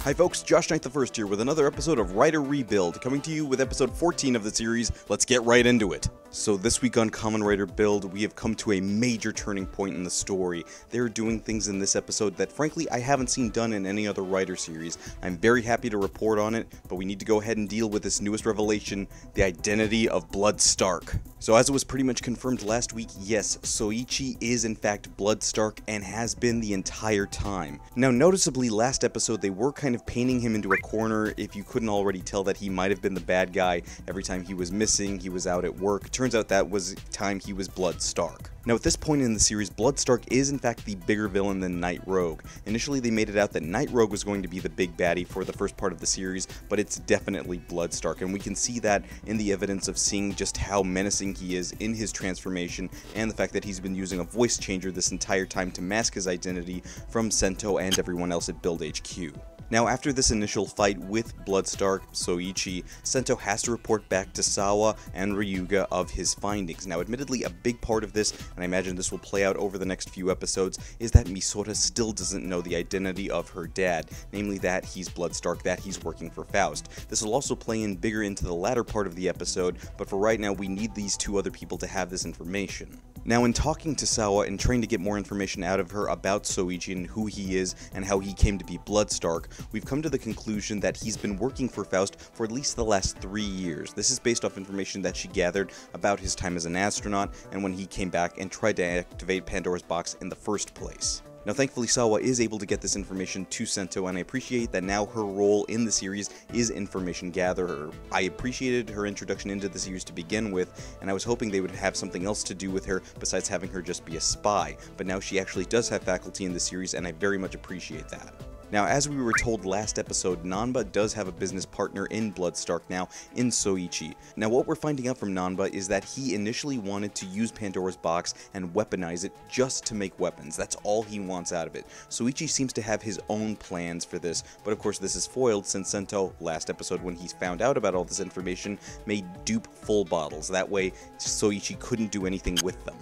Hi folks, Josh Knight the First here with another episode of Writer Rebuild, coming to you with episode 14 of the series. Let's get right into it. So this week on Kamen Rider Build, we have come to a major turning point in the story. They're doing things in this episode that frankly I haven't seen done in any other Rider series. I'm very happy to report on it, but we need to go ahead and deal with this newest revelation, the identity of Blood Stark. So as it was pretty much confirmed last week, yes, Sao Ichi is in fact Blood Stark and has been the entire time. Now noticeably last episode they were kind of painting him into a corner if you couldn't already tell that he might have been the bad guy every time he was missing, he was out at work. Turns out that was time he was Blood Stark. Now at this point in the series, Blood Stark is in fact the bigger villain than Night Rogue. Initially they made it out that Night Rogue was going to be the big baddie for the first part of the series, but it's definitely Blood Stark, and we can see that in the evidence of seeing just how menacing he is in his transformation, and the fact that he's been using a voice changer this entire time to mask his identity from Sento and everyone else at Build HQ. Now after this initial fight with Blood Stark, Sao Ichi, Sento has to report back to Sawa and Ryuga of his findings. Now admittedly a big part of this, and I imagine this will play out over the next few episodes, is that Misora still doesn't know the identity of her dad, namely that he's Blood Stark, that he's working for Faust. This will also play in bigger into the latter part of the episode, but for right now we need these two other people to have this information. Now in talking to Sawa and trying to get more information out of her about Sao Ichi and who he is and how he came to be Blood Stark, we've come to the conclusion that he's been working for Faust for at least the last 3 years. This is based off information that she gathered about his time as an astronaut and when he came back and tried to activate Pandora's box in the first place. Now thankfully Sawa is able to get this information to Sento, and I appreciate that now her role in the series is information gatherer. I appreciated her introduction into the series to begin with, and I was hoping they would have something else to do with her besides having her just be a spy, but now she actually does have faculty in the series and I very much appreciate that. Now, as we were told last episode, Nanba does have a business partner in Blood Stark now, in Sao Ichi. Now, what we're finding out from Nanba is that he initially wanted to use Pandora's box and weaponize it just to make weapons. That's all he wants out of it. Sao Ichi seems to have his own plans for this, but of course this is foiled since Sento, last episode when he found out about all this information, made dupe full bottles. That way, Sao Ichi couldn't do anything with them.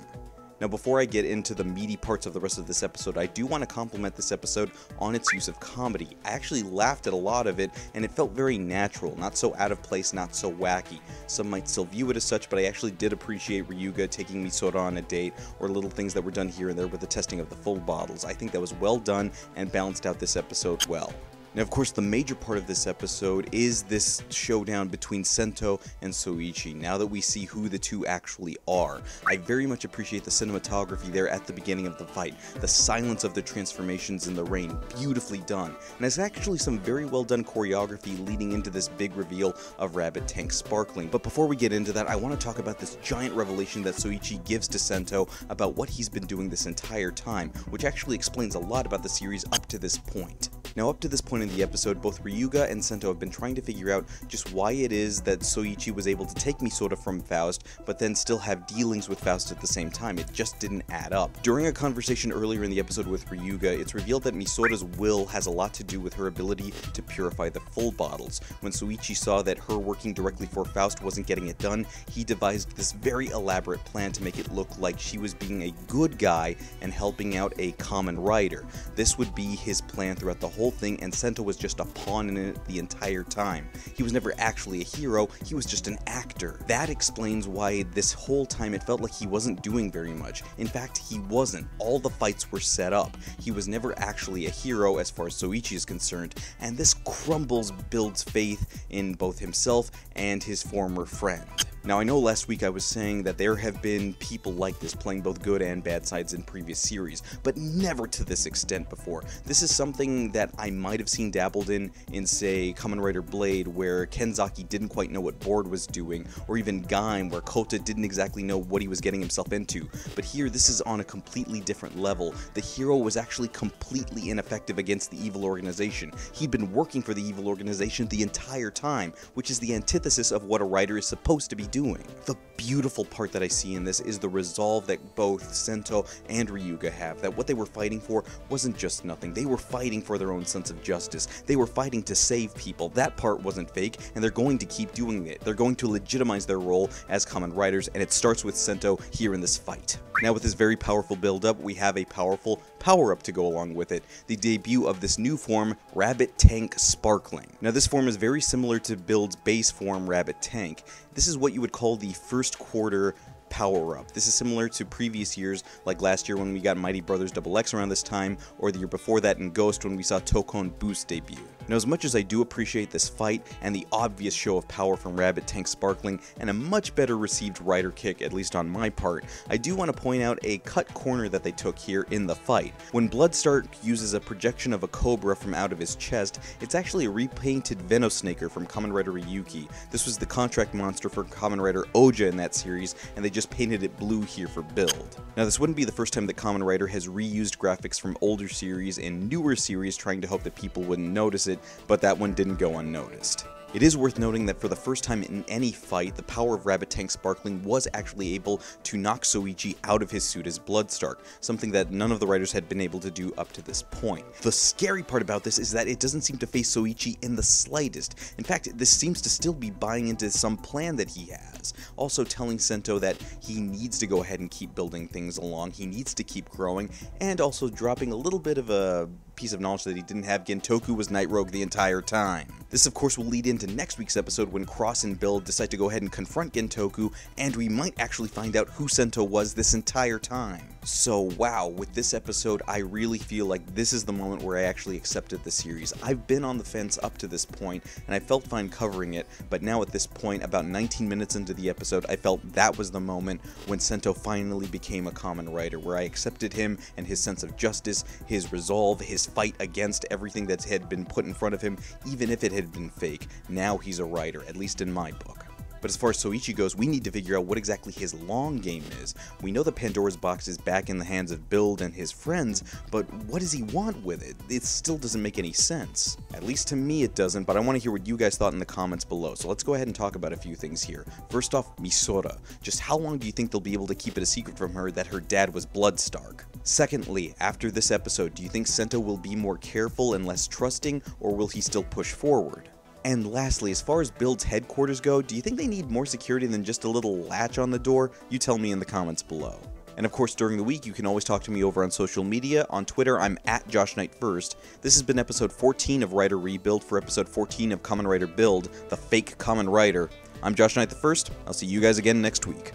Now before I get into the meaty parts of the rest of this episode, I do want to compliment this episode on its use of comedy. I actually laughed at a lot of it, and it felt very natural, not so out of place, not so wacky. Some might still view it as such, but I actually did appreciate Ryuga taking Misora on a date, or little things that were done here and there with the testing of the full bottles. I think that was well done and balanced out this episode well. Now, of course, the major part of this episode is this showdown between Sento and Sao Ichi, now that we see who the two actually are. I very much appreciate the cinematography there at the beginning of the fight, the silence of the transformations in the rain, beautifully done, and there's actually some very well done choreography leading into this big reveal of Rabbit Tank sparkling. But before we get into that, I want to talk about this giant revelation that Sao Ichi gives to Sento about what he's been doing this entire time, which actually explains a lot about the series up to this point. Now, up to this point in the episode, both Ryuga and Sento have been trying to figure out just why it is that Sao Ichi was able to take Misora from Faust, but then still have dealings with Faust at the same time. It just didn't add up. During a conversation earlier in the episode with Ryuga, it's revealed that Misora's will has a lot to do with her ability to purify the full bottles. When Sao Ichi saw that her working directly for Faust wasn't getting it done, he devised this very elaborate plan to make it look like she was being a good guy and helping out a common rider. This would be his plan throughout the whole thing, and Sento was just a pawn in it the entire time. He was never actually a hero, he was just an actor. That explains why this whole time it felt like he wasn't doing very much. In fact, he wasn't. All the fights were set up. He was never actually a hero as far as Sao Ichi is concerned, and this crumbles Build's faith in both himself and his former friend. Now, I know last week I was saying that there have been people like this playing both good and bad sides in previous series, but never to this extent before. This is something that I might have seen dabbled in say, Kamen Rider Blade, where Kenzaki didn't quite know what Board was doing, or even Gaim, where Kota didn't exactly know what he was getting himself into. But here, this is on a completely different level. The hero was actually completely ineffective against the evil organization. He'd been working for the evil organization the entire time, which is the antithesis of what a writer is supposed to be doing. The beautiful part that I see in this is the resolve that both Sento and Ryuga have, that what they were fighting for wasn't just nothing. They were fighting for their own sense of justice. They were fighting to save people. That part wasn't fake, and they're going to keep doing it. They're going to legitimize their role as Kamen Riders, and it starts with Sento here in this fight. Now with this very powerful build-up, we have a powerful power-up to go along with it, the debut of this new form, Rabbit Tank Sparkling. Now this form is very similar to Build's base form, Rabbit Tank. This is what you would call the first quarter power-up. This is similar to previous years, like last year when we got Mighty Brothers XX around this time, or the year before that in Ghost when we saw Tokon Boost debut. Now as much as I do appreciate this fight and the obvious show of power from Rabbit Tank Sparkling and a much better received rider kick, at least on my part, I do want to point out a cut corner that they took here in the fight. When Bloodstark uses a projection of a cobra from out of his chest, it's actually a repainted Venosnaker from Kamen Rider Ryuki. This was the contract monster for Kamen Rider Oja in that series, and they just painted it blue here for Build. Now this wouldn't be the first time that Kamen Rider has reused graphics from older series and newer series trying to hope that people wouldn't notice it, but that one didn't go unnoticed. It is worth noting that for the first time in any fight, the power of Rabbit Tank Sparkling was actually able to knock Sao Ichi out of his suit as Bloodstark, something that none of the writers had been able to do up to this point. The scary part about this is that it doesn't seem to face Sao Ichi in the slightest. In fact, this seems to still be buying into some plan that he has, also telling Sento that he needs to go ahead and keep building things along, he needs to keep growing, and also dropping a little bit of a piece of knowledge that he didn't have. Gentoku was Night Rogue the entire time. This of course will lead into next week's episode when Cross and Build decide to go ahead and confront Gentoku, and we might actually find out who Sento was this entire time. So wow, with this episode I really feel like this is the moment where I actually accepted the series. I've been on the fence up to this point and I felt fine covering it, but now at this point, about 19 minutes into the episode, I felt that was the moment when Sento finally became a Kamen Rider, where I accepted him and his sense of justice, his resolve, his fight against everything that had been put in front of him, even if it had been fake. Now he's a writer, at least in my book. But as far as Sao Ichi goes, we need to figure out what exactly his long game is. We know that Pandora's box is back in the hands of Build and his friends, but what does he want with it? It still doesn't make any sense. At least to me it doesn't, but I want to hear what you guys thought in the comments below, so let's go ahead and talk about a few things here. First off, Misora. Just how long do you think they'll be able to keep it a secret from her that her dad was Bloodstark? Secondly, after this episode, do you think Sento will be more careful and less trusting, or will he still push forward? And lastly, as far as Build's headquarters go, do you think they need more security than just a little latch on the door? You tell me in the comments below. And of course, during the week, you can always talk to me over on social media. On Twitter, I'm at JoshKnight1st. This has been episode 14 of Rider Rebuild for episode 14 of Kamen Rider Build, the fake Kamen Rider. I'm Josh Knight the First. I'll see you guys again next week.